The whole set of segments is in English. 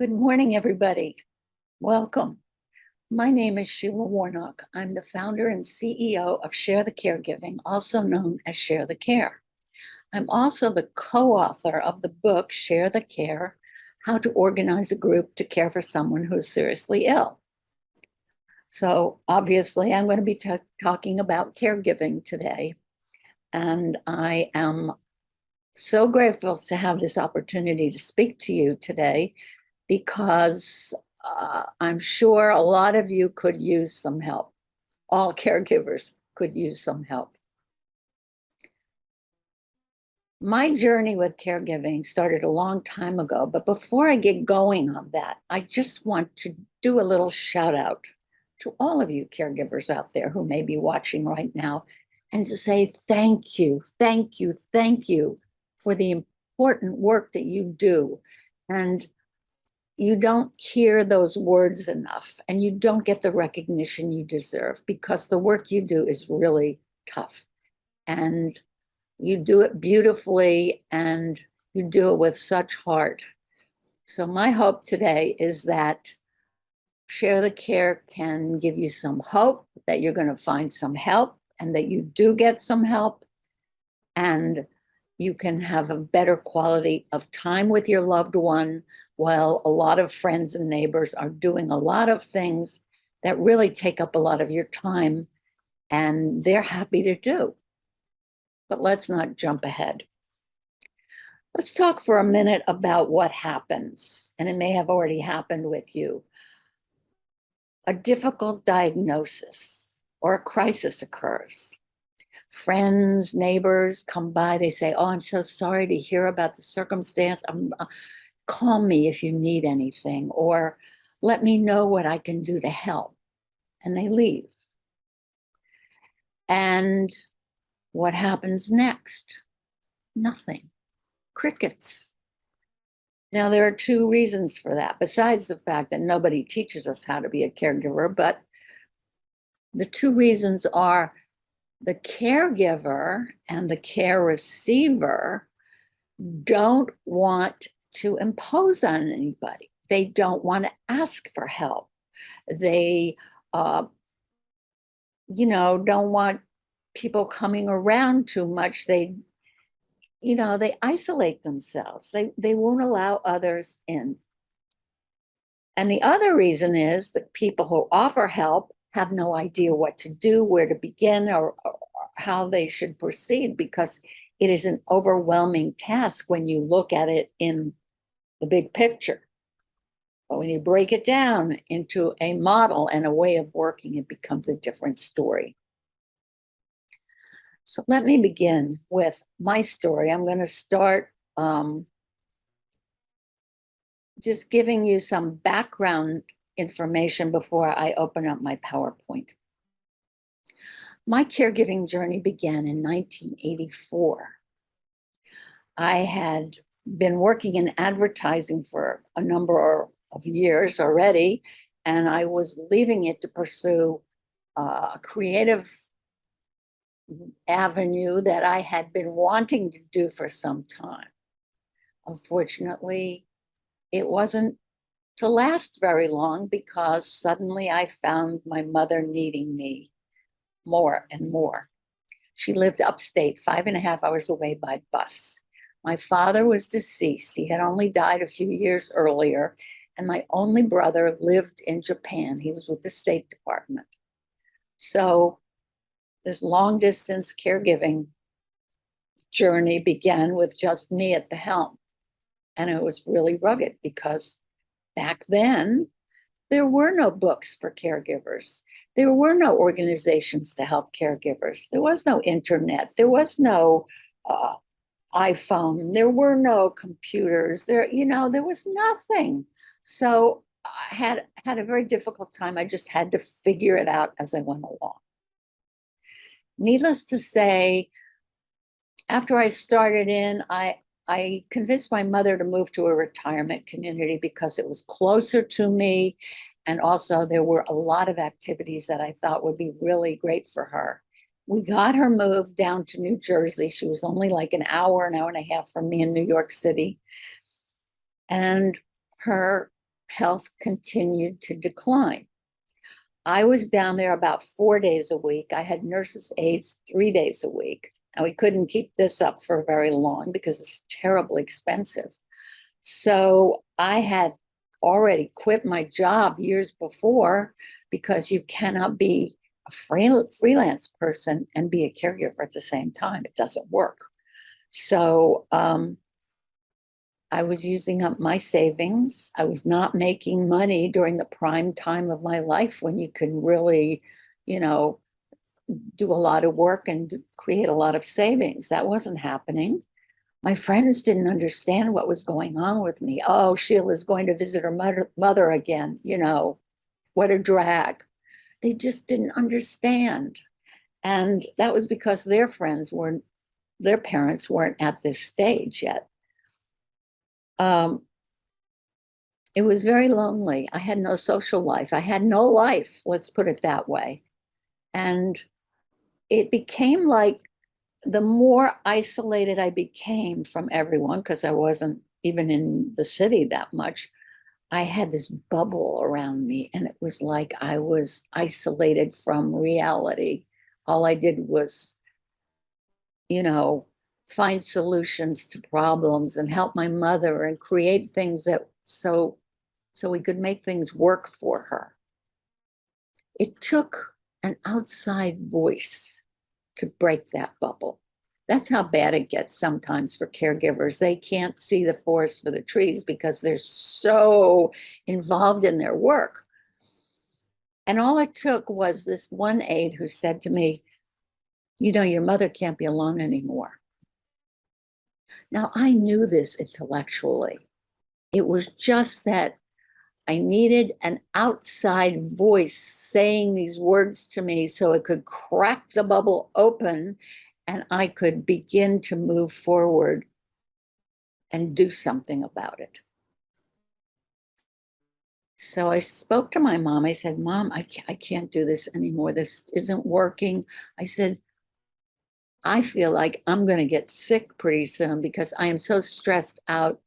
Good morning, everybody. Welcome. My name is Sheila Warnock. I'm the founder and CEO of Share the Caregiving, also known as Share the Care. I'm also the co-author of the book, Share the Care, How to Organize a Group to Care for Someone Who's Seriously Ill. So obviously, I'm going to be talking about caregiving today. And I am so grateful to have this opportunity to speak to you today because I'm sure a lot of you could use some help. All caregivers could use some help. My journey with caregiving started a long time ago, but before I get going on that, I just want to do a little shout out to all of you caregivers out there who may be watching right now and to say thank you, thank you, thank you for the important work that you do. And you don't hear those words enough and you don't get the recognition you deserve because the work you do is really tough and you do it beautifully and you do it with such heart. So my hope today is that Share the Care can give you some hope that you're going to find some help and that you do get some help and you can have a better quality of time with your loved one while a lot of friends and neighbors are doing a lot of things that really take up a lot of your time and they're happy to do. But let's not jump ahead. Let's talk for a minute about what happens, and it may have already happened with you. A difficult diagnosis or a crisis occurs. Friends, neighbors come by, they say, oh, I'm so sorry to hear about the circumstance. Call me if you need anything, or let me know what I can do to help. And they leave. And what happens next? Nothing. Crickets. Now, there are two reasons for that, besides the fact that nobody teaches us how to be a caregiver, but the two reasons are the caregiver and the care receiver don't want to impose on anybody. They don't want to ask for help. They, don't want people coming around too much. They isolate themselves. They won't allow others in. And the other reason is that people who offer help have no idea what to do, where to begin, or how they should proceed, because it is an overwhelming task when you look at it in the big picture. But when you break it down into a model and a way of working, it becomes a different story. So let me begin with my story. I'm going to start just giving you some background information before I open up my PowerPoint. My caregiving journey began in 1984. I had been working in advertising for a number of years already, and I was leaving it to pursue a creative avenue that I had been wanting to do for some time. Unfortunately, it wasn't to last very long because suddenly I found my mother needing me more and more. She lived upstate, 5.5 hours away by bus. My father was deceased. He had only died a few years earlier, and my only brother lived in Japan. He was with the State Department. So this long distance caregiving journey began with just me at the helm. And it was really rugged because back then, there were no books for caregivers. There were no organizations to help caregivers. There was no internet. There was no iPhone. There were no computers. There was nothing. So I had a very difficult time. I just had to figure it out as I went along. Needless to say, after I started in, I convinced my mother to move to a retirement community because it was closer to me. And also there were a lot of activities that I thought would be really great for her. We got her moved down to New Jersey. She was only like an hour and a half from me in New York City. And her health continued to decline. I was down there about 4 days a week. I had nurses' aides 3 days a week. And we couldn't keep this up for very long because it's terribly expensive. So I had already quit my job years before because you cannot be a freelance person and be a caregiver at the same time. It doesn't work. So I was using up my savings. I was not making money during the prime time of my life when you can really, you know, do a lot of work and create a lot of savings. That wasn't happening. My friends didn't understand what was going on with me. Oh, Sheila's going to visit her mother again. What a drag. They just didn't understand. And that was because their parents weren't at this stage yet. It was very lonely. I had no social life. I had no life, let's put it that way. And it became like the more isolated I became from everyone, because I wasn't even in the city that much, I had this bubble around me, and it was like I was isolated from reality. All I did was, find solutions to problems and help my mother and create things that so we could make things work for her. It took an outside voice to break that bubble. That's how bad it gets sometimes for caregivers. They can't see the forest for the trees because they're so involved in their work. And all it took was this one aide who said to me, your mother can't be alone anymore. Now, I knew this intellectually. It was just that I needed an outside voice saying these words to me so it could crack the bubble open and I could begin to move forward and do something about it. So I spoke to my mom. I said, Mom, I can't do this anymore. This isn't working. I said, I feel like I'm going to get sick pretty soon because I am so stressed out.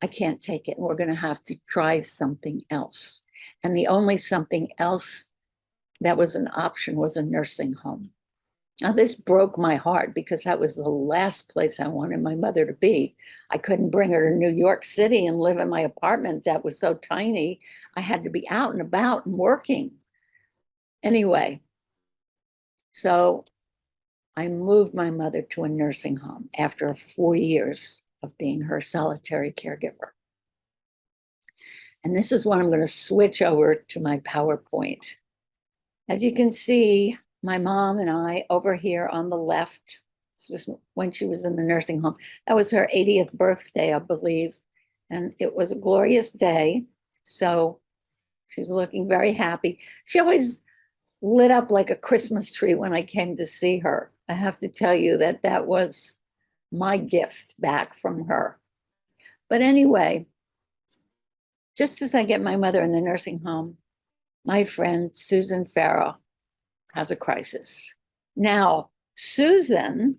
I can't take it. We're going to have to try something else. And the only something else that was an option was a nursing home. Now, this broke my heart because that was the last place I wanted my mother to be. I couldn't bring her to New York City and live in my apartment that was so tiny. I had to be out and about and working. Anyway, so I moved my mother to a nursing home after 4 years of being her solitary caregiver. And this is when I'm going to switch over to my PowerPoint. As you can see, my mom and I over here on the left, this was when she was in the nursing home. That was her 80th birthday, I believe. And it was a glorious day. So she's looking very happy. She always lit up like a Christmas tree when I came to see her. I have to tell you that was my gift back from her. But anyway, just as I get my mother in the nursing home, my friend Susan Farrow has a crisis. Now, Susan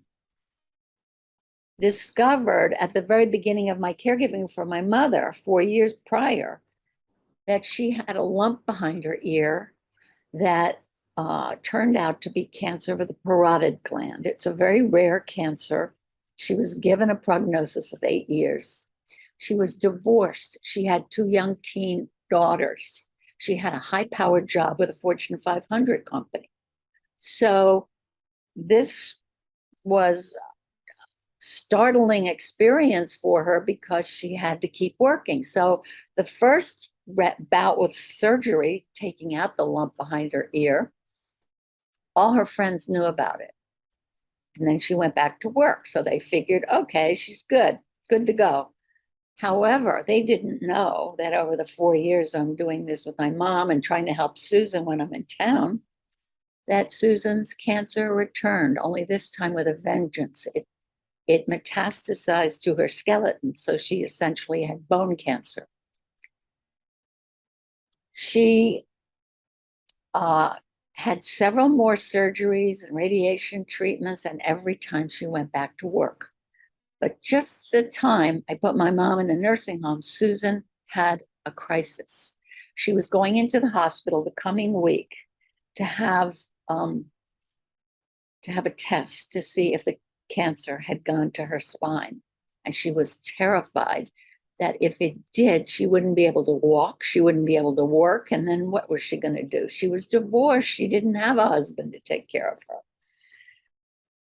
discovered at the very beginning of my caregiving for my mother 4 years prior that she had a lump behind her ear that turned out to be cancer of the parotid gland. It's a very rare cancer. She was given a prognosis of 8 years. She was divorced. She had 2 young teen daughters. She had a high-powered job with a Fortune 500 company. So this was a startling experience for her because she had to keep working. So the first bout with surgery, taking out the lump behind her ear, all her friends knew about it. And then she went back to work. So they figured, okay, she's good to go. However, they didn't know that over the 4 years I'm doing this with my mom and trying to help Susan when I'm in town, that Susan's cancer returned, only this time with a vengeance. It metastasized to her skeleton, so she essentially had bone cancer. She had several more surgeries and radiation treatments, and every time she went back to work. But just the time I put my mom in the nursing home, Susan had a crisis. She was going into the hospital the coming week to have a test to see if the cancer had gone to her spine. And she was terrified that if it did, she wouldn't be able to walk, she wouldn't be able to work. And then what was she going to do? She was divorced. She didn't have a husband to take care of her.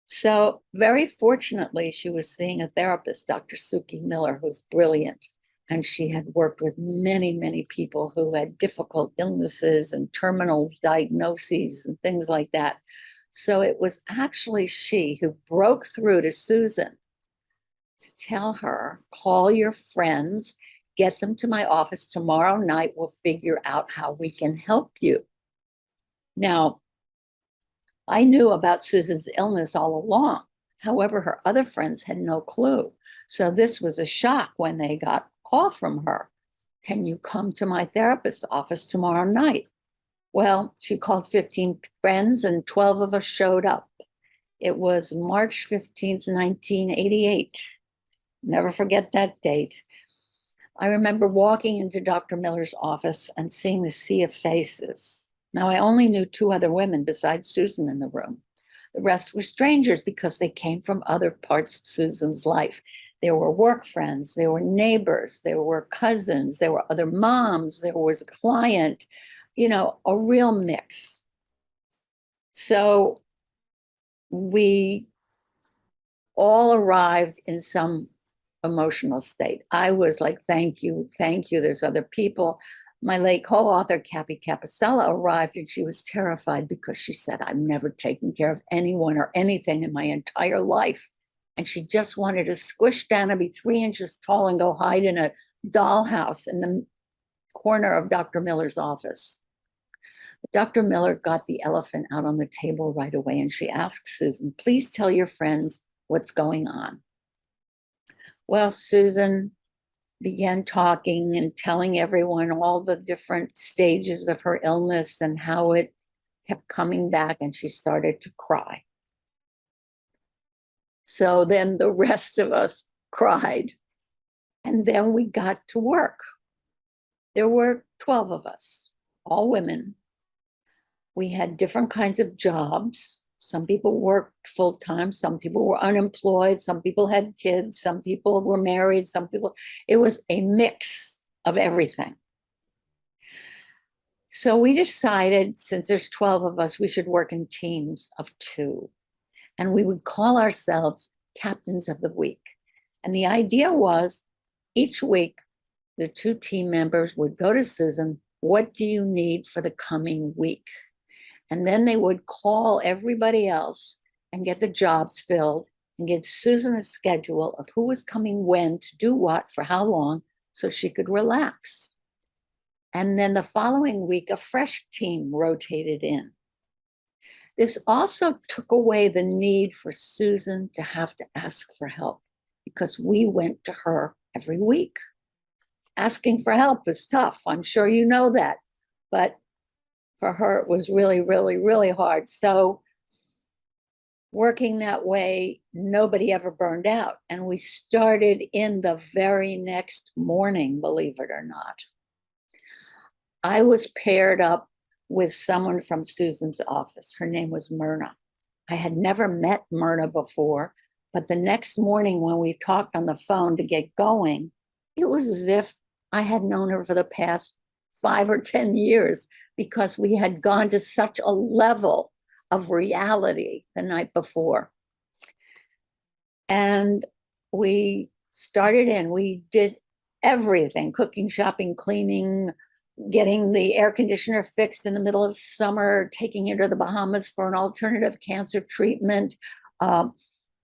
So very fortunately, she was seeing a therapist, Dr. Suki Miller, who's brilliant. And she had worked with many, many people who had difficult illnesses and terminal diagnoses and things like that. So it was actually she who broke through to Susan to tell her, call your friends, get them to my office tomorrow night. We'll figure out how we can help you. Now, I knew about Susan's illness all along. However, her other friends had no clue. So this was a shock when they got a call from her. Can you come to my therapist's office tomorrow night? Well, she called 15 friends and 12 of us showed up. It was March 15th, 1988. Never forget that date. I remember walking into Dr. Miller's office and seeing the sea of faces. Now, I only knew 2 other women besides Susan in the room. The rest were strangers because they came from other parts of Susan's life. There were work friends, there were neighbors, there were cousins, there were other moms, there was a client, a real mix. So we all arrived in some emotional state. I was like, thank you, there's other people. My late co-author, Cappy Capicella, arrived and she was terrified because she said, I've never taken care of anyone or anything in my entire life. And she just wanted to squish down and be 3 inches tall and go hide in a dollhouse in the corner of Dr. Miller's office. Dr. Miller got the elephant out on the table right away and she asked Susan, please tell your friends what's going on. Well, Susan began talking and telling everyone all the different stages of her illness and how it kept coming back, and she started to cry. So then the rest of us cried, and then we got to work. There were 12 of us, all women. We had different kinds of jobs. Some people worked full-time, some people were unemployed, some people had kids, some people were married, it was a mix of everything. So we decided, since there's 12 of us, we should work in teams of 2. And we would call ourselves captains of the week. And the idea was each week, the 2 team members would go to Susan, what do you need for the coming week? And then they would call everybody else and get the jobs filled and get Susan a schedule of who was coming when to do what for how long so she could relax. And then the following week, a fresh team rotated in. This also took away the need for Susan to have to ask for help because we went to her every week. Asking for help is tough. I'm sure you know that. But for her, it was really, really, really hard. So working that way, nobody ever burned out. And we started in the very next morning, believe it or not. I was paired up with someone from Susan's office. Her name was Myrna. I had never met Myrna before, but the next morning when we talked on the phone to get going, it was as if I had known her for the past 5 or 10 years because we had gone to such a level of reality the night before. And we started in, we did everything, cooking, shopping, cleaning, getting the air conditioner fixed in the middle of summer, taking her to the Bahamas for an alternative cancer treatment.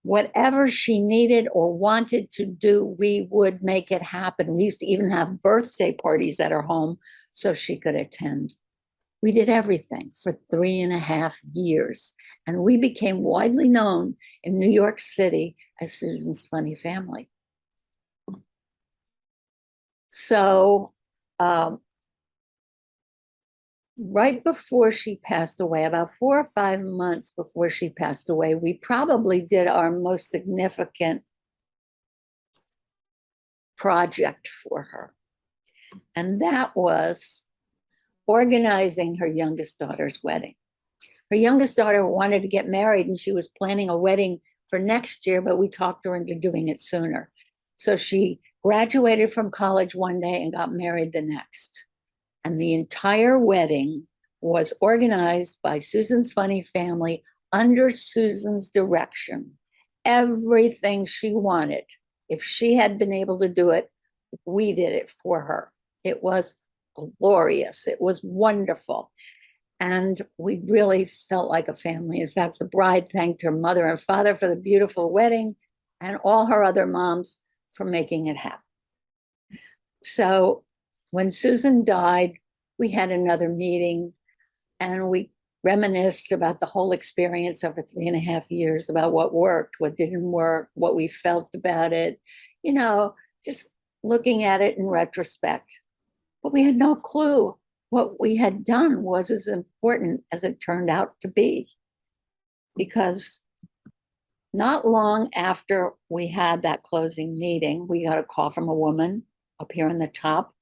Whatever she needed or wanted to do, we would make it happen. We used to even have birthday parties at her home so she could attend. We did everything for 3.5 years, and we became widely known in New York City as Susan's Funny Family. So right before she passed away, about 4 or 5 months before she passed away, we probably did our most significant project for her. And that was organizing her youngest daughter's wedding. Her youngest daughter wanted to get married and she was planning a wedding for next year, but we talked her into doing it sooner. So she graduated from college one day and got married the next. And the entire wedding was organized by Susan's Funny Family under Susan's direction. Everything she wanted. If she had been able to do it, we did it for her. It was glorious. It was wonderful. And we really felt like a family. In fact, the bride thanked her mother and father for the beautiful wedding and all her other moms for making it happen. So when Susan died, we had another meeting and we reminisced about the whole experience over 3.5 years, about what worked, what didn't work, what we felt about it, you know, just looking at it in retrospect. But we had no clue what we had done was as important as it turned out to be. Because not long after we had that closing meeting, we got a call from a woman up here in the top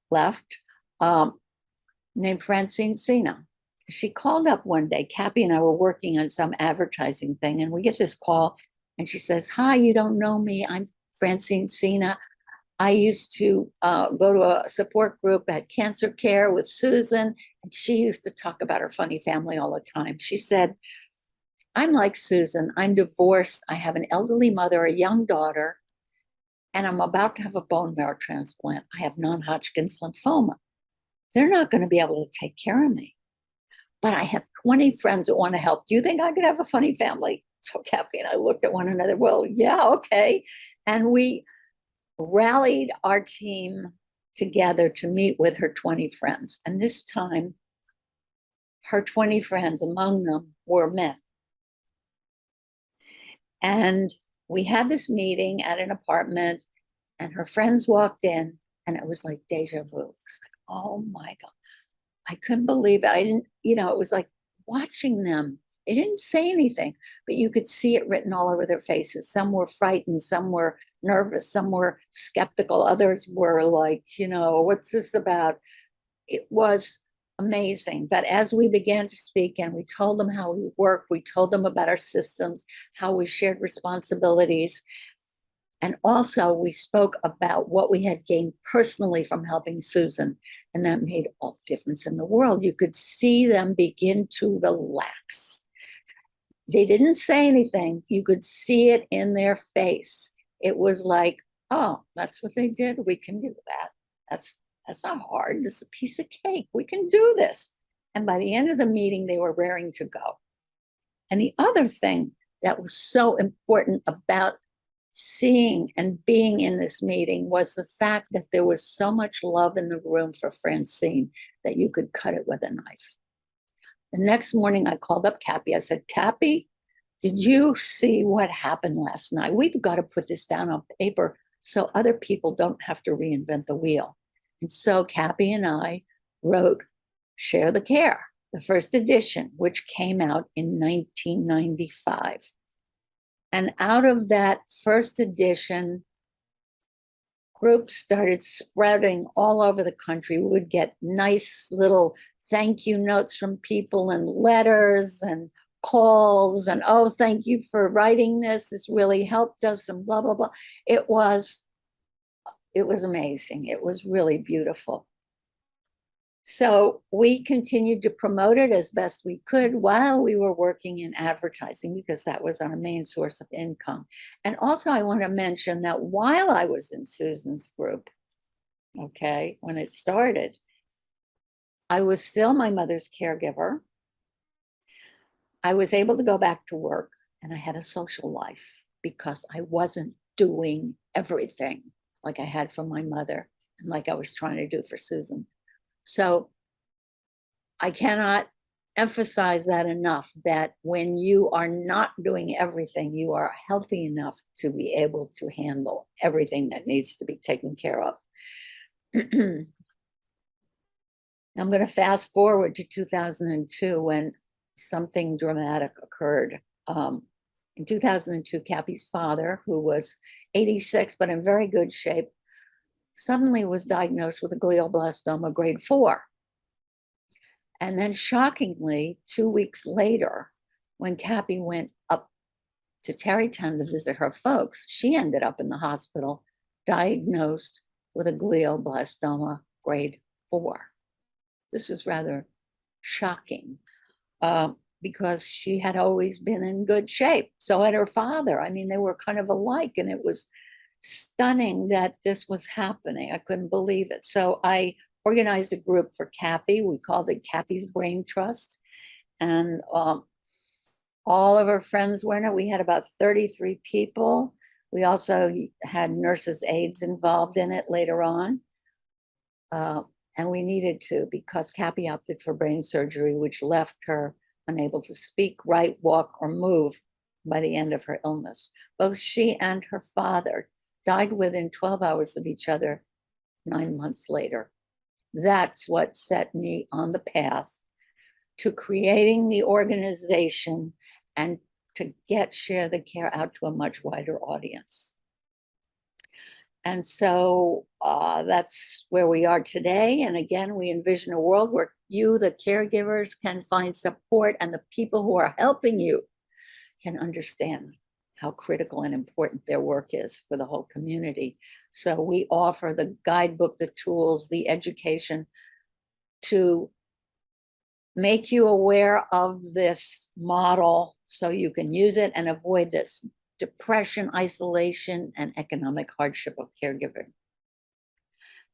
left, named Francine Sina. She called up one day. Cappy and I were working on some advertising thing, and we get this call, and she says, "Hi, you don't know me. I'm Francine Sina. I used to go to a support group at Cancer Care with Susan, and she used to talk about her funny family all the time." She said, "I'm like Susan. I'm divorced. I have an elderly mother, a young daughter, and I'm about to have a bone marrow transplant. I have non-Hodgkin's lymphoma. They're not going to be able to take care of me. But I have 20 friends that want to help. Do you think I could have a funny family?" So Cappy and I looked at one another. Well, yeah, okay. And we rallied our team together to meet with her 20 friends. And this time, her 20 friends, among them were men. And we had this meeting at an apartment, and her friends walked in, and it was like deja vu. It was like, oh my God. I couldn't believe it. I didn't, it was like watching them. They didn't say anything, but you could see it written all over their faces. Some were frightened, some were nervous, some were skeptical. Others were like, what's this about? It was amazing. But as we began to speak and we told them how we work, we told them about our systems, how we shared responsibilities. And also we spoke about what we had gained personally from helping Susan. And that made all the difference in the world. You could see them begin to relax. They didn't say anything. You could see it in their face. It was like, oh, that's what they did. We can do that. That's not hard. This is a piece of cake. We can do this. And by the end of the meeting, they were raring to go. And the other thing that was so important about seeing and being in this meeting was the fact that there was so much love in the room for Francine that you could cut it with a knife. The next morning, I called up Cappy. I said, "Cappy, did you see what happened last night? We've got to put this down on paper so other people don't have to reinvent the wheel." And so Cappy and I wrote Share the Care, the first edition, which came out in 1995. And out of that first edition, groups started spreading all over the country. We would get nice little thank you notes from people and letters and calls and, "Oh, thank you for writing this. This really helped us," and blah, blah, blah. It was amazing. It was really beautiful. So we continued to promote it as best we could while we were working in advertising, because that was our main source of income. And also I want to mention that while I was in Susan's group, okay, when it started, I was still my mother's caregiver. I was able to go back to work, and I had a social life because I wasn't doing everything like I had for my mother and like I was trying to do for Susan. So I cannot emphasize that enough, that when you are not doing everything, you are healthy enough to be able to handle everything that needs to be taken care of. I'm going to fast forward to 2002 when something dramatic occurred. In 2002, Cappy's father, who was 86 but in very good shape, suddenly was diagnosed with a glioblastoma grade 4. And then shockingly, 2 weeks later, when Cappy went up to Tarrytown to visit her folks, she ended up in the hospital diagnosed with a glioblastoma grade 4. This was rather shocking because she had always been in good shape. So had her father. I mean, they were kind of alike, and it was stunning that this was happening. I couldn't believe it. So I organized a group for Cappy. We called it Cappy's Brain Trust. And all of our friends were in it. We had about 33 people. We also had nurses' aides involved in it later on. And we needed to, because Cappy opted for brain surgery, which left her unable to speak, write, walk, or move by the end of her illness. Both she and her father died within 12 hours of each other 9 months later. That's what set me on the path to creating the organization and to get Share the Care out to a much wider audience. And so that's where we are today. And again, we envision a world where you, the caregivers, can find support, and the people who are helping you can understand how critical and important their work is for the whole community. So we offer the guidebook, the tools, the education to make you aware of this model so you can use it and avoid this depression, isolation, and economic hardship of caregiving.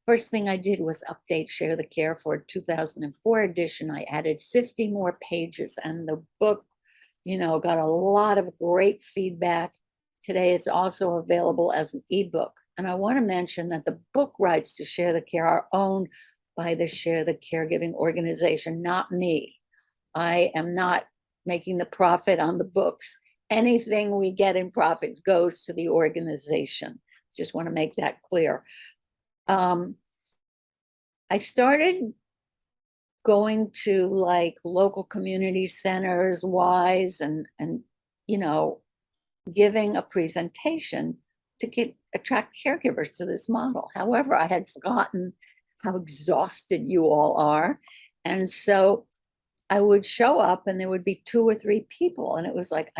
First thing I did was update Share the Care for 2004 edition. I added 50 more pages, and the book, got a lot of great feedback. Today, it's also available as an ebook. And I want to mention that the book rights to Share the Care are owned by the Share the Caregiving organization, not me. I am not making the profit on the books. Anything we get in profit goes to the organization. Just want to make that clear. I started going to like local community centers, WISE, and giving a presentation to attract caregivers to this model. However, I had forgotten how exhausted you all are. And so I would show up and there would be 2 or 3 people. And it was like,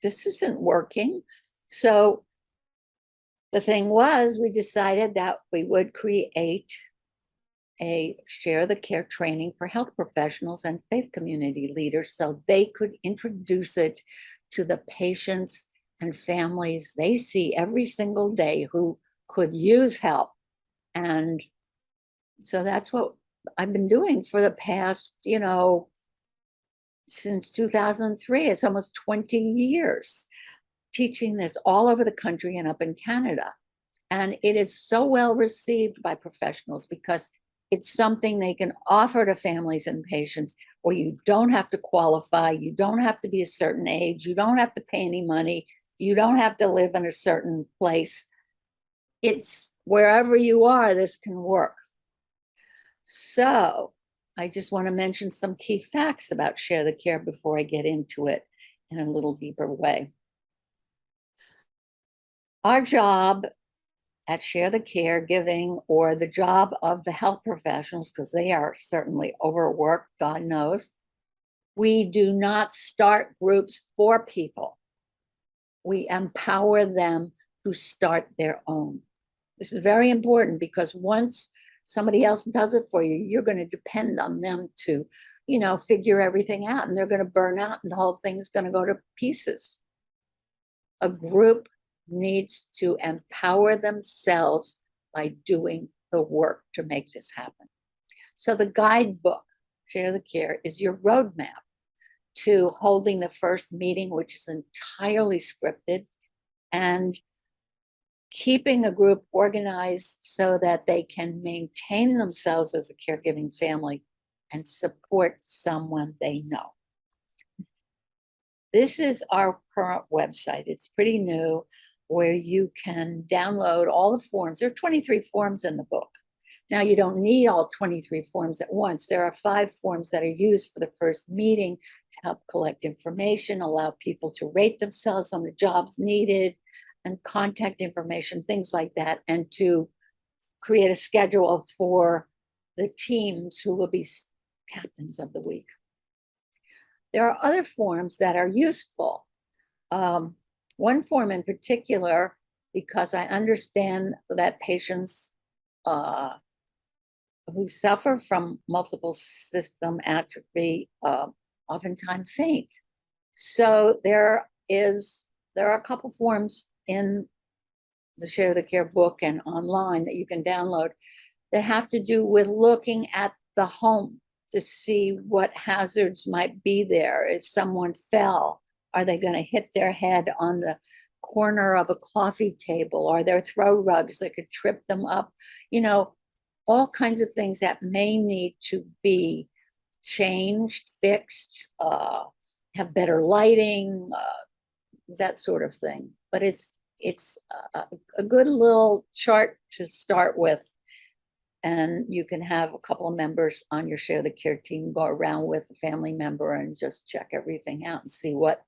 this isn't working. So the thing was, we decided that we would create a Share the Care training for health professionals and faith community leaders so they could introduce it to the patients and families they see every single day who could use help. And so that's what I've been doing for the past, since 2003. It's almost 20 years teaching this all over the country and up in Canada. And it is so well received by professionals because it's something they can offer to families and patients where you don't have to qualify, you don't have to be a certain age, you don't have to pay any money, you don't have to live in a certain place. It's wherever you are, this can work. So I just want to mention some key facts about Share the Care before I get into it in a little deeper way. Our job at Share the Caregiving, or the job of the health professionals, because they are certainly overworked, God knows, we do not start groups for people. We empower them to start their own. This is very important because once somebody else does it for you, you're going to depend on them to, figure everything out, and they're going to burn out and the whole thing's going to go to pieces. A group needs to empower themselves by doing the work to make this happen. So the guidebook, Share the Care, is your roadmap to holding the first meeting, which is entirely scripted, and keeping a group organized so that they can maintain themselves as a caregiving family and support someone they know. This is our current website. It's pretty new, where you can download all the forms. There are 23 forms in the book. Now, you don't need all 23 forms at once. There are 5 forms that are used for the first meeting to help collect information, allow people to rate themselves on the jobs needed, and contact information, things like that, and to create a schedule for the teams who will be captains of the week. There are other forms that are useful. One form in particular, because I understand that patients who suffer from multiple system atrophy oftentimes faint. So there are a couple forms in the Share the Care book and online that you can download that have to do with looking at the home to see what hazards might be there. If someone fell, are they going to hit their head on the corner of a coffee table? Are there throw rugs that could trip them up? You know, all kinds of things that may need to be changed, fixed, have better lighting, that sort of thing. But it's a good little chart to start with. And you can have a couple of members on your Share the Care team go around with a family member and just check everything out and see what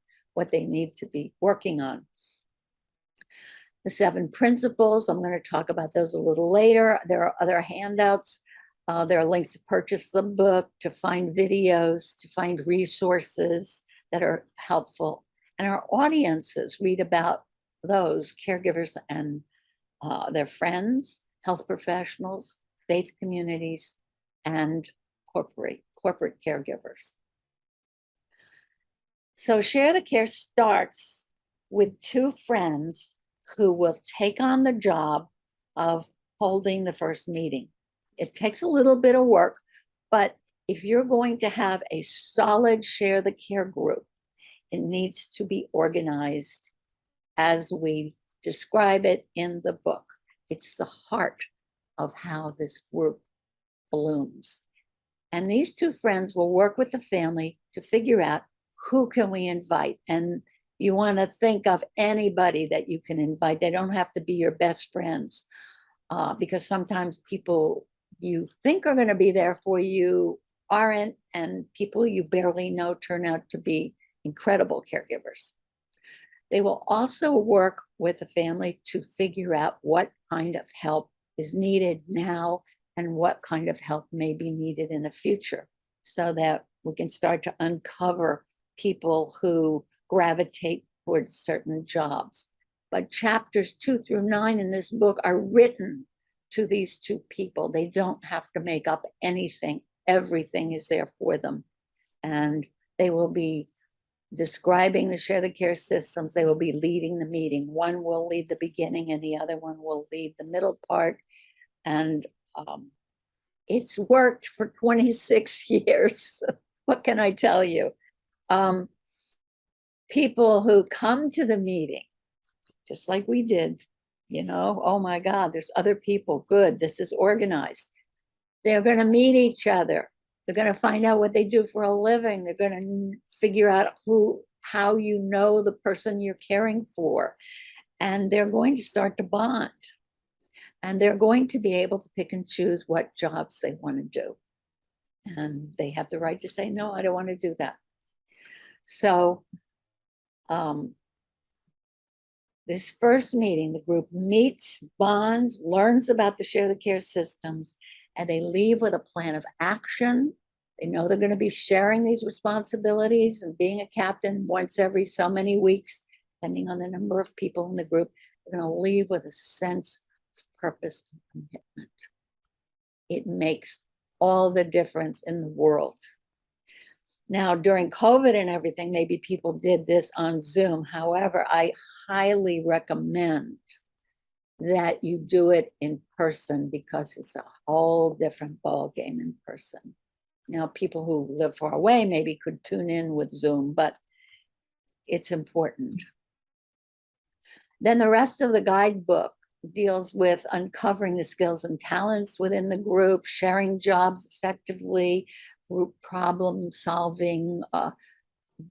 they need to be working on. The 7 principles, I'm going to talk about those a little later. There are other handouts. There are links to purchase the book, to find videos, to find resources that are helpful. And our audiences read about those caregivers and their friends, health professionals, faith communities, and corporate caregivers. So Share the Care starts with 2 friends who will take on the job of holding the first meeting. It takes a little bit of work, but if you're going to have a solid Share the Care group, it needs to be organized as we describe it in the book. It's the heart of how this group blooms. And these 2 friends will work with the family to figure out who can we invite. And you want to think of anybody that you can invite. They don't have to be your best friends, because sometimes people you think are going to be there for you aren't, and people you barely know turn out to be incredible caregivers. They will also work with the family to figure out what kind of help is needed now and what kind of help may be needed in the future, so that we can start to uncover people who gravitate towards certain jobs. But chapters 2 through 9 in this book are written to these 2 people. They don't have to make up anything. Everything is there for them. And they will be describing the Share the Care systems. They will be leading the meeting. One will lead the beginning and the other one will lead the middle part. And it's worked for 26 years. What can I tell you? People who come to the meeting, just like we did, you know, oh my God, there's other people. Good, this is organized. They're going to meet each other. They're going to find out what they do for a living. They're going to figure out how you know the person you're caring for. And they're going to start to bond. And they're going to be able to pick and choose what jobs they want to do. And they have the right to say, no, I don't want to do that. So this first meeting, the group meets, bonds, learns about the Share the Care systems, and they leave with a plan of action. They know they're going to be sharing these responsibilities and being a captain once every so many weeks, depending on the number of people in the group. They're going to leave with a sense of purpose and commitment. It makes all the difference in the world. Now, during COVID and everything, maybe people did this on Zoom. However, I highly recommend that you do it in person, because it's a whole different ballgame in person. Now, people who live far away maybe could tune in with Zoom, but it's important. Then the rest of the guidebook deals with uncovering the skills and talents within the group, sharing jobs effectively, group problem solving,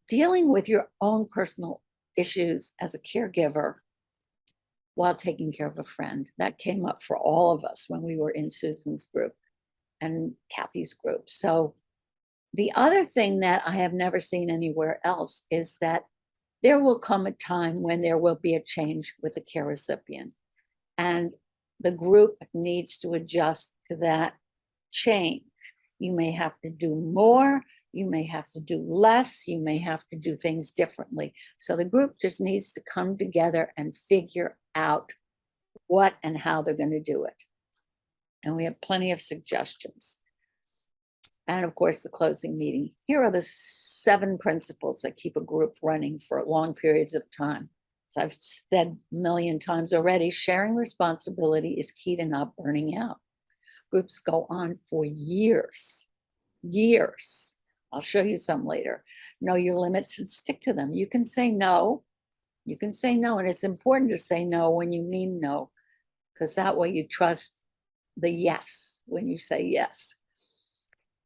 dealing with your own personal issues as a caregiver while taking care of a friend. That came up for all of us when we were in Susan's group and Cappy's group. So the other thing that I have never seen anywhere else is that there will come a time when there will be a change with the care recipient. And the group needs to adjust to that change. You may have to do more, you may have to do less, you may have to do things differently. So the group just needs to come together and figure out what and how they're going to do it. And we have plenty of suggestions. And of course, the closing meeting. Here are the 7 principles that keep a group running for long periods of time. As I've said a million times already, sharing responsibility is key to not burning out. Groups go on for years, years. I'll show you some later. Know your limits and stick to them. You can say no. You can say no. And it's important to say no when you mean no, because that way you trust the yes when you say yes.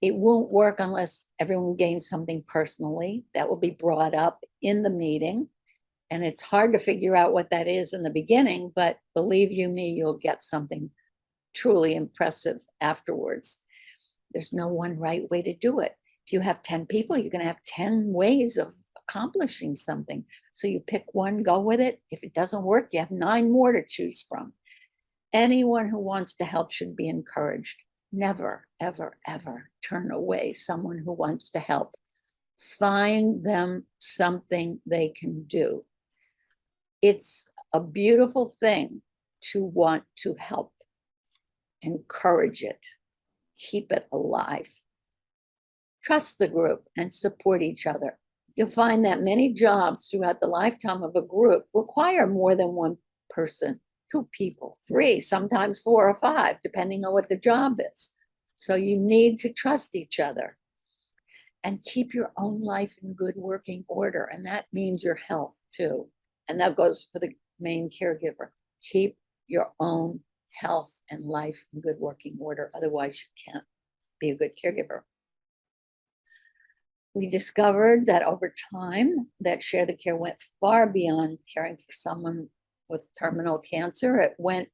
It won't work unless everyone gains something personally that will be brought up in the meeting. And it's hard to figure out what that is in the beginning, but believe you me, you'll get something truly impressive afterwards. There's no one right way to do it. If you have 10 people, you're going to have 10 ways of accomplishing something. So you pick one, go with it. If it doesn't work, you have 9 more to choose from. Anyone who wants to help should be encouraged. Never, ever, ever turn away someone who wants to help. Find them something they can do. It's a beautiful thing to want to help. Encourage it. Keep it alive. Trust the group and support each other. You'll find that many jobs throughout the lifetime of a group require more than one person. 2 people, 3, sometimes 4 or 5, depending on what the job is. So you need to trust each other and keep your own life in good working order. And that means your health too. And that goes for the main caregiver. Keep your own health and life in good working order. Otherwise, you can't be a good caregiver. We discovered that over time that Share the Care went far beyond caring for someone with terminal cancer. It went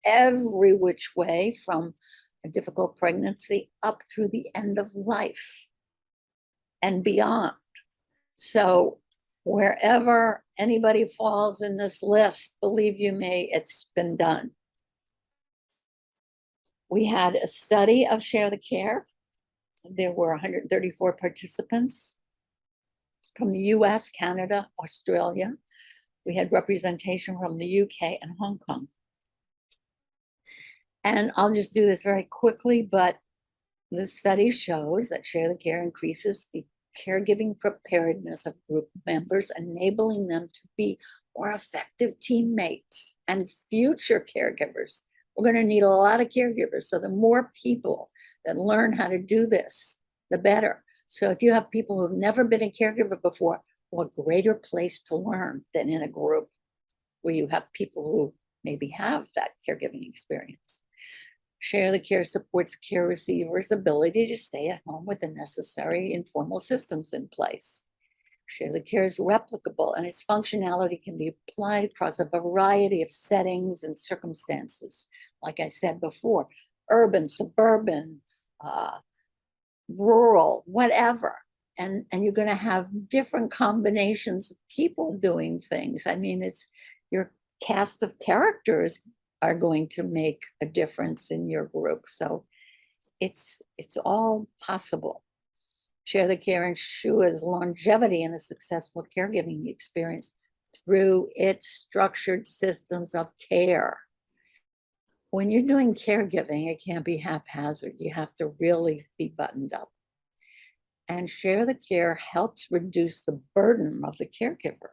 every which way from a difficult pregnancy up through the end of life and beyond. So wherever anybody falls in this list, believe you me, it's been done. We had a study of Share the Care. There were 134 participants from the US, Canada, Australia. We had representation from the UK and Hong Kong. And I'll just do this very quickly, but the study shows that Share the Care increases the caregiving preparedness of group members, enabling them to be more effective teammates and future caregivers. We're going to need a lot of caregivers. So the more people that learn how to do this, the better. So if you have people who've never been a caregiver before, what greater place to learn than in a group where you have people who maybe have that caregiving experience. Share the Care supports care receivers' ability to stay at home with the necessary informal systems in place. Share the Care is replicable and its functionality can be applied across a variety of settings and circumstances. Like I said before, urban, suburban, rural, whatever. And you're going to have different combinations of people doing things. I mean, it's your cast of characters are going to make a difference in your group. So it's all possible. Share the Care ensures longevity and a successful caregiving experience through its structured systems of care. When you're doing caregiving, it can't be haphazard. You have to really be buttoned up. And Share the Care helps reduce the burden of the caregiver.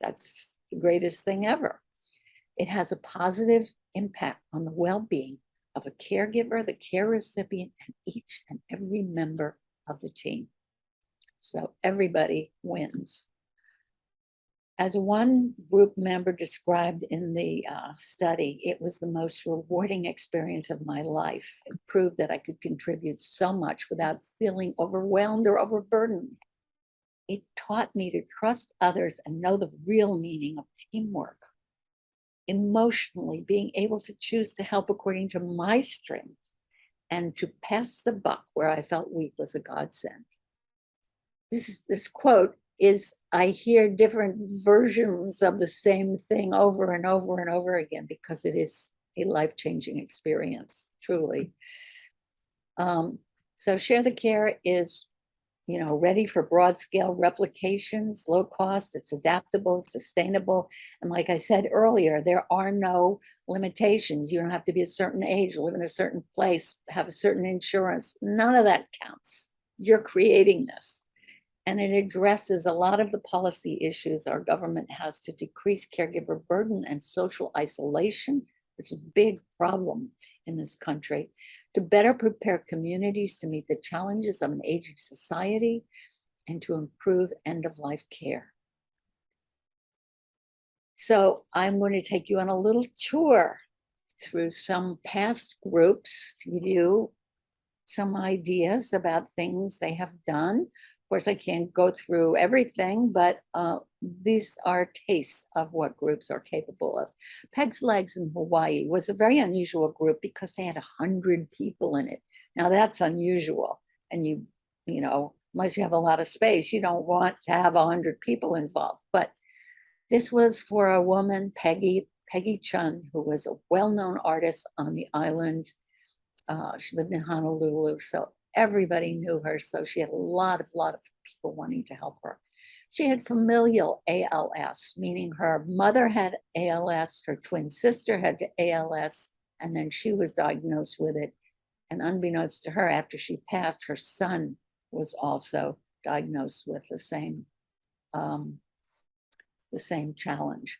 That's the greatest thing ever. It has a positive impact on the well-being of a caregiver, the care recipient, and each and every member of the team. So everybody wins. As one group member described in the study, it was the most rewarding experience of my life. It proved that I could contribute so much without feeling overwhelmed or overburdened. It taught me to trust others and know the real meaning of teamwork. Emotionally, being able to choose to help according to my strength and to pass the buck where I felt weak was a godsend. This quote is, I hear different versions of the same thing over and over and over again because it is a life-changing experience, truly. So Share the Care is, ready for broad scale replications, low cost, it's adaptable, it's sustainable. And like I said earlier, there are no limitations. You don't have to be a certain age, live in a certain place, have a certain insurance. None of that counts. You're creating this. And it addresses a lot of the policy issues our government has to decrease caregiver burden and social isolation, which is a big problem in this country, to better prepare communities to meet the challenges of an aging society, and to improve end-of-life care. So I'm going to take you on a little tour through some past groups to give you some ideas about things they have done. Of course, I can't go through everything, but these are tastes of what groups are capable of. Peg's Legs in Hawaii was a very unusual group because they had 100 people in it. Now that's unusual. And unless you have a lot of space, you don't want to have 100 people involved. But this was for a woman, Peggy Chun, who was a well-known artist on the island. She lived in Honolulu, so everybody knew her. So she had a lot of people wanting to help her. She had familial ALS, meaning her mother had ALS, her twin sister had ALS, and then she was diagnosed with it. And unbeknownst to her, after she passed, her son was also diagnosed with the same challenge.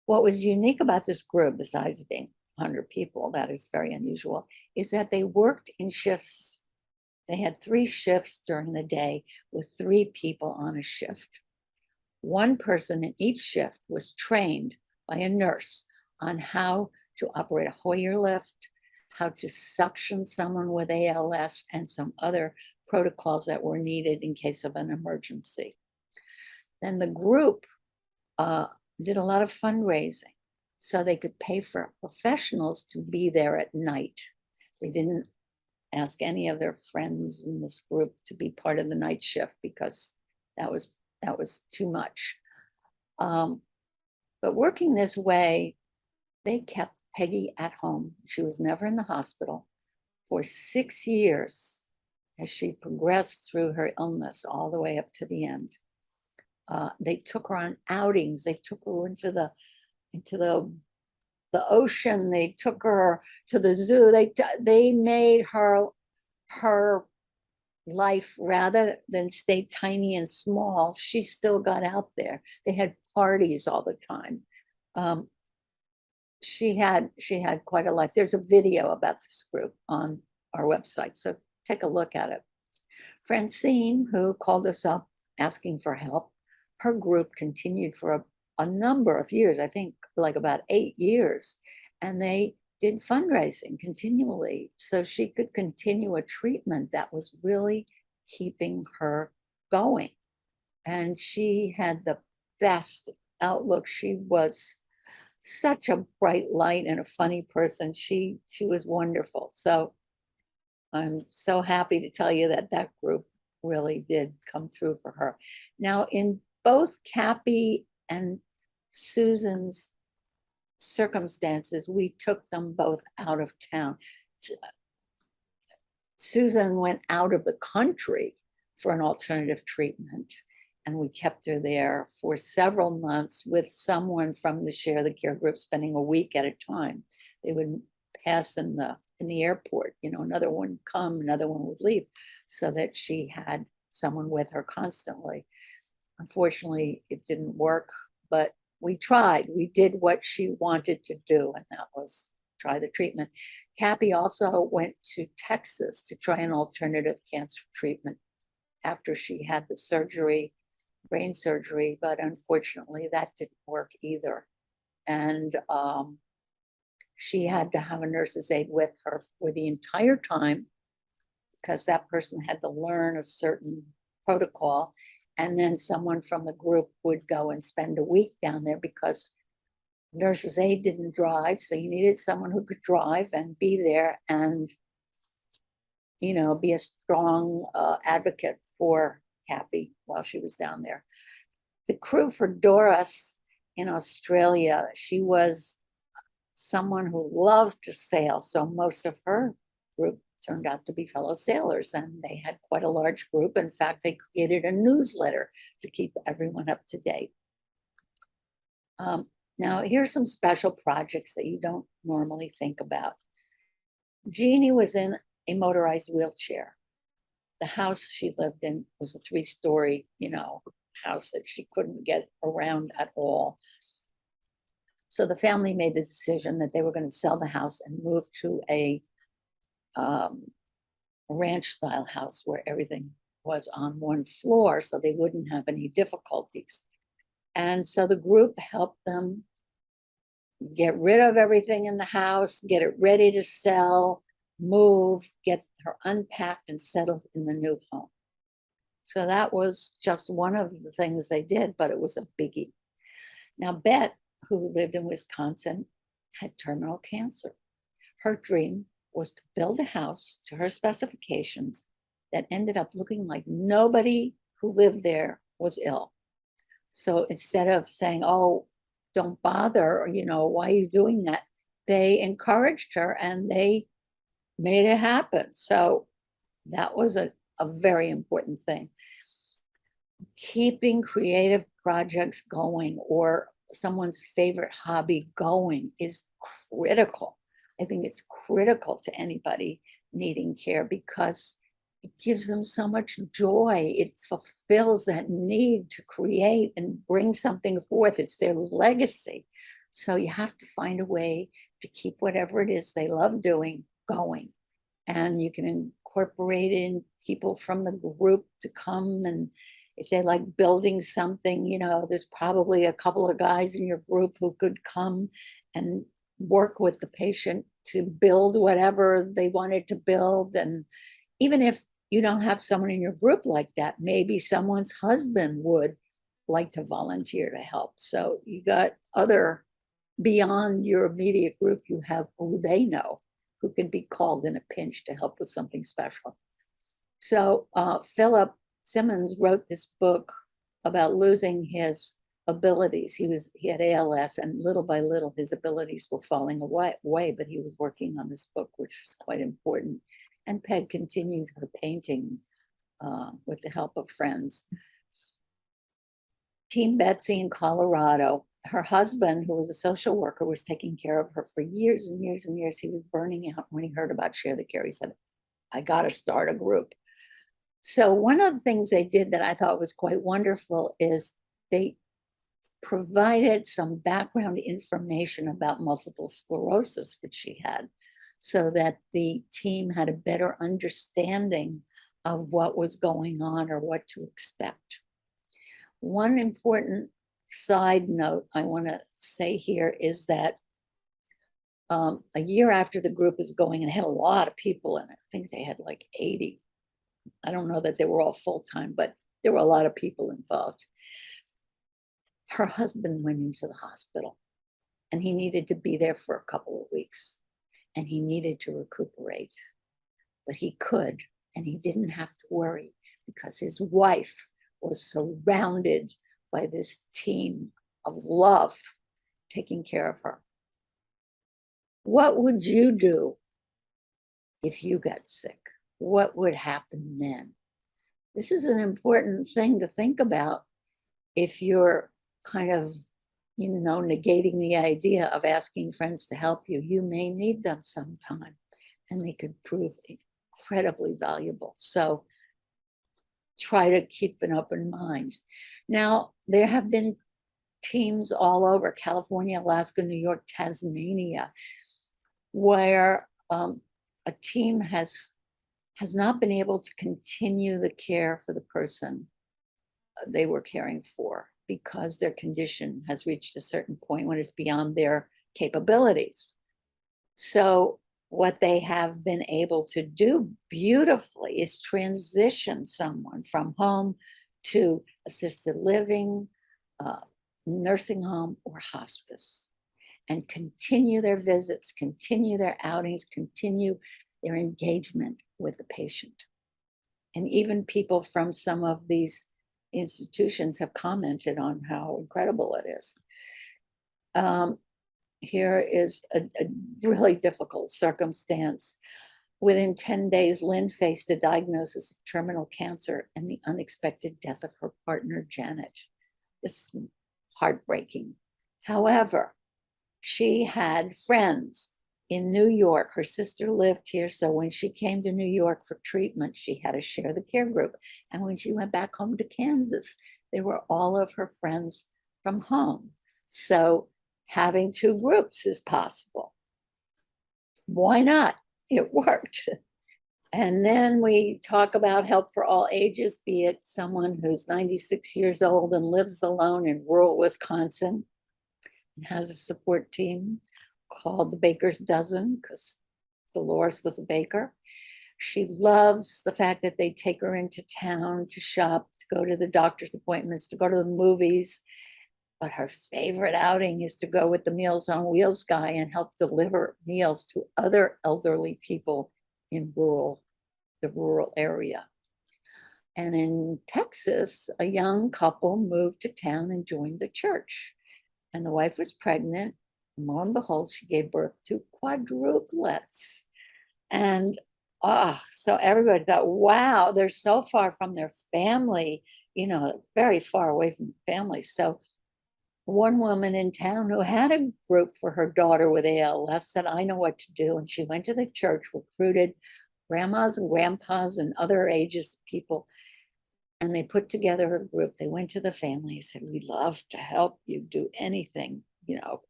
What was unique about this group, besides being 100 people, that is very unusual, is that they worked in shifts. They had 3 shifts during the day with 3 people on a shift. One person in each shift was trained by a nurse on how to operate a Hoyer lift, how to suction someone with ALS, and some other protocols that were needed in case of an emergency. Then the group did a lot of fundraising so they could pay for professionals to be there at night. They didn't ask any of their friends in this group to be part of the night shift because that was too much. But working this way, they kept Peggy at home. She was never in the hospital for 6 years as she progressed through her illness all the way up to the end. They took her on outings. They took her into the ocean. They took her to the zoo. They made her life, rather than stay tiny and small, she still got out there. They had parties all the time. She had quite a life. There's a video about this group on our website, so take a look at it. Francine, who called us up asking for help, her group continued for a number of years, I think like about 8 years, and they did fundraising continually so she could continue a treatment that was really keeping her going. And she had the best outlook. She was such a bright light and a funny person. She was wonderful. So I'm so happy to tell you that that group really did come through for her. Now, in both Cappy and Susan's circumstances, we took them both out of town. Susan went out of the country for an alternative treatment, and we kept her there for several months with someone from the Share the Care group, spending a week at a time. They would pass in the airport, another one would come, another one would leave, so that she had someone with her constantly. Unfortunately, it didn't work, but we tried. We did what she wanted to do, and that was try the treatment. Cappy also went to Texas to try an alternative cancer treatment after she had the surgery, brain surgery, but unfortunately that didn't work either. And she had to have a nurse's aide with her for the entire time because that person had to learn a certain protocol. And then someone from the group would go and spend a week down there because nurse's aide didn't drive. So you needed someone who could drive and be there and, be a strong advocate for Cappy while she was down there. The crew for Doris in Australia, she was someone who loved to sail. So most of her group turned out to be fellow sailors, and they had quite a large group. In fact, they created a newsletter to keep everyone up to date. Now, here's some special projects that you don't normally think about. Jeannie was in a motorized wheelchair. The house she lived in was a 3-story, house that she couldn't get around at all. So the family made the decision that they were going to sell the house and move to a ranch style house where everything was on one floor so they wouldn't have any difficulties. And so the group helped them get rid of everything in the house, get it ready to sell, move, get her unpacked and settled in the new home. So that was just one of the things they did, but it was a biggie. Now, Bet, who lived in Wisconsin, had terminal cancer. Her dream was to build a house to her specifications that ended up looking like nobody who lived there was ill. So instead of saying, oh, don't bother, why are you doing that? They encouraged her and they made it happen. So that was a very important thing. Keeping creative projects going or someone's favorite hobby going is critical. I think it's critical to anybody needing care because it gives them so much joy. It fulfills that need to create and bring something forth. It's their legacy. So you have to find a way to keep whatever it is they love doing going. And you can incorporate in people from the group to come, and if they like building something, there's probably a couple of guys in your group who could come and work with the patient to build whatever they wanted to build. And even if you don't have someone in your group like that, maybe someone's husband would like to volunteer to help. So you got other beyond your immediate group, you have who they know who can be called in a pinch to help with something special. So Philip Simmons wrote this book about losing his abilities. He had ALS, and little by little his abilities were falling away, but he was working on this book, which was quite important. And Peg continued her painting with the help of friends. Team Betsy in Colorado. Her husband, who was a social worker, was taking care of her for years and years and years. He was burning out when he heard about Share the Care. He said, I got to start a group. So one of the things they did that I thought was quite wonderful is they provided some background information about multiple sclerosis, which she had, so that the team had a better understanding of what was going on or what to expect. One important side note I want to say here is that a year after the group is going, and it had a lot of people in it, I think they had like 80. I don't know that they were all full-time, but there were a lot of people involved. Her husband went into the hospital and he needed to be there for a couple of weeks and he needed to recuperate, but he could, and he didn't have to worry because his wife was surrounded by this team of love taking care of her. What would you do if you got sick? What would happen then? This is an important thing to think about if you're kind of, negating the idea of asking friends to help you. You may need them sometime, and they could prove incredibly valuable. So try to keep an open mind. Now, there have been teams all over California, Alaska, New York, Tasmania, where a team has not been able to continue the care for the person they were caring for because their condition has reached a certain point when it's beyond their capabilities. So what they have been able to do beautifully is transition someone from home to assisted living, nursing home, or hospice, and continue their visits, continue their outings, continue their engagement with the patient. And even people from some of these institutions have commented on how incredible it is. here is a really difficult circumstance. Within 10 days, Lynn faced a diagnosis of terminal cancer and the unexpected death of her partner, Janet. This is heartbreaking. However, she had friends in New York. Her sister lived here. So when she came to New York for treatment, she had to share the care group. And when she went back home to Kansas, they were all of her friends from home. So having two groups is possible. Why not? It worked. And then we talk about help for all ages, be it someone who's 96 years old and lives alone in rural Wisconsin and has a support team called the Baker's Dozen because Dolores was a baker. She loves the fact that they take her into town to shop, to go to the doctor's appointments, to go to the movies. But her favorite outing is to go with the Meals on Wheels guy and help deliver meals to other elderly people in the rural area. And in Texas, a young couple moved to town and joined the church. And the wife was pregnant. And lo and behold, she gave birth to quadruplets. And so everybody thought, wow, they're so far from their family, very far away from the family. So one woman in town who had a group for her daughter with ALS said, I know what to do. And she went to the church, recruited grandmas and grandpas and other ages of people. And they put together a group. They went to the family, said, we'd love to help you do anything,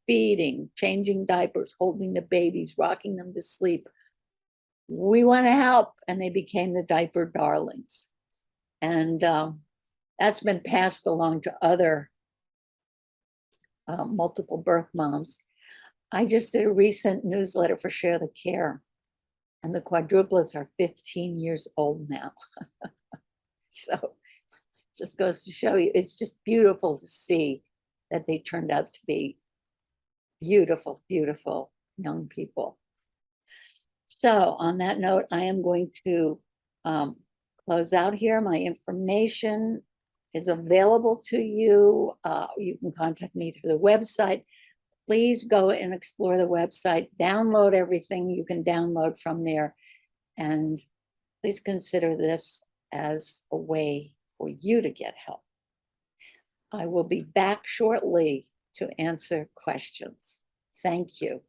feeding, changing diapers, holding the babies, rocking them to sleep. We want to help. And they became the Diaper Darlings. And that's been passed along to other multiple birth moms. I just did a recent newsletter for Share the Care, and the quadruplets are 15 years old now. So just goes to show you, it's just beautiful to see that they turned out to be beautiful, beautiful young people. So on that note, I am going to close out here. My information is available to you. You can contact me through the website. Please go and explore the website, download everything you can download from there, and please consider this as a way for you to get help. I will be back shortly to answer questions. Thank you.